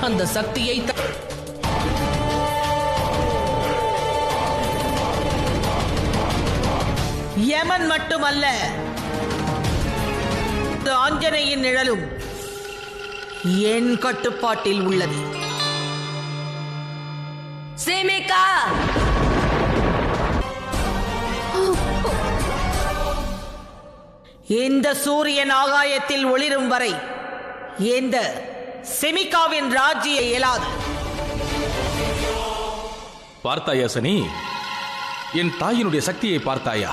அந்த சக்தியை யமன் மட்டுமல்ல, ஆஞ்சநேயின் நிழலும் என் கட்டுப்பாட்டில் உள்ளது. சிமிகா, இந்த சூரியன் ஆகாயத்தில் ஒளிரும் வரை இந்த சிமிகாவின் ராஜ்ய இயலாது. பார்த்தாயா சனி, என் தாயினுடைய சக்தியை பார்த்தாயா?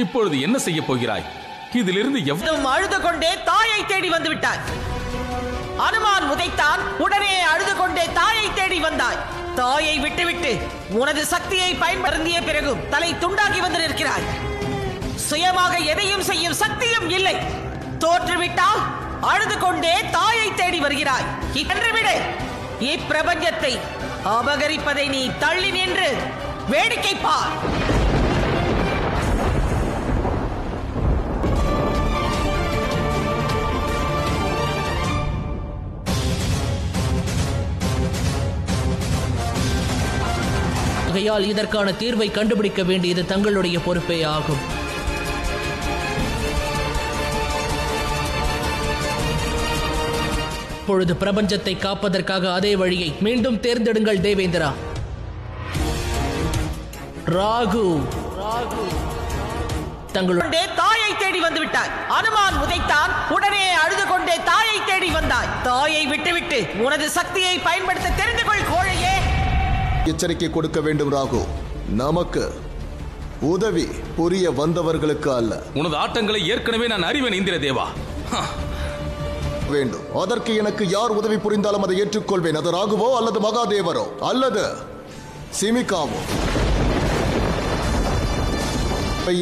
இப்பொழுது என்ன செய்ய போகிறாய்? இதிலிருந்து எவ்வளவு அழுது கொண்டே தாயை தேடி வந்து விட்டாய். அனுமான் உதைத்தான், உடனே அழுது கொண்டே தாயை தேடி வந்தாய். தாயை விட்டுவிட்டு உனது சக்தியை பயன்படுத்திய பிறகும் தலை துண்டாகி வந்து நிற்கிறாய். சுயமாக எதையும் செய்யும் சக்தியும் இல்லை. தோற்றுவிட்டால் அழுது கொண்டே தாயை தேடி வருகிறாய். விடு, இப்பிரபஞ்சத்தை அபகரிப்பதை நீ தள்ளி நின்று வேடிக்கை பார். ஆகையால் இதற்கான தீர்வை கண்டுபிடிக்க வேண்டியது தங்களுடைய பொறுப்பே ஆகும். இப்பொழுது பிரபஞ்சத்தை காப்பதற்காக அதே வழியை மீண்டும் தேர்ந்தெடுங்கள் தேவேந்திரா. ராகு தங்களுடைய தாயை தேடி வந்து விட்டாய். அனுமான் உதைத்தான், உடனே அழுது கொண்டே தாயை தேடி வந்தாய். தாயை விட்டுவிட்டு உனது சக்தியை பயன்படுத்த தெரிந்து கொள் கோழையே. எச்சரிக்கை கொடுக்க வேண்டும் ராகு. நமக்கு உதவி புரிய வந்தவர்களுக்கு அல்ல. உனது ஆட்டங்களை ஏற்கனவே நான் அறிவேன் இந்திர தேவா. வேண்டும். அதற்கு எனக்கு யார் உதவி புரிந்தாலும் அதை ஏற்றுக்கொள்வேன். அது ராகுவோ அல்லது மகாதேவரோ அல்லது சிமிகாவோ.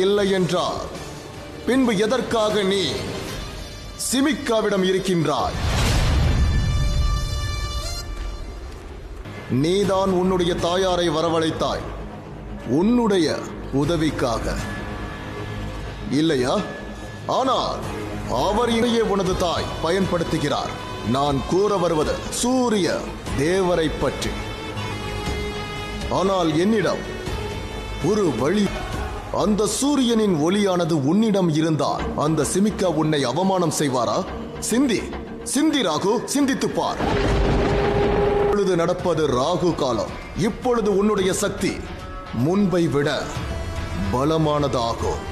இல்லை என்றால் பின்பு எதற்காக நீ சிமிகாவிடம் இருக்கின்றாய்? நீதான் உன்னுடைய தாயாரை வரவழைத்தாய், உன்னுடைய உதவிக்காக, இல்லையா? ஆனால் அவர் இணையே உனது தாய் பயன்படுத்துகிறார். நான் கூற வருவது சூரிய தேவரை பற்றி. ஆனால் என்னிடம் ஒரு வழி. அந்த சூரியனின் ஒளியானது உன்னிடம் இருந்தால் அந்த சிமிகா உன்னை அவமானம் செய்வாரா? சிந்தி ராகு, சிந்தித்துப் பார். இப்பொழுது நடப்பது ராகு காலம். இப்பொழுது உன்னுடைய சக்தி முன்பை விட பலமானதாகும்.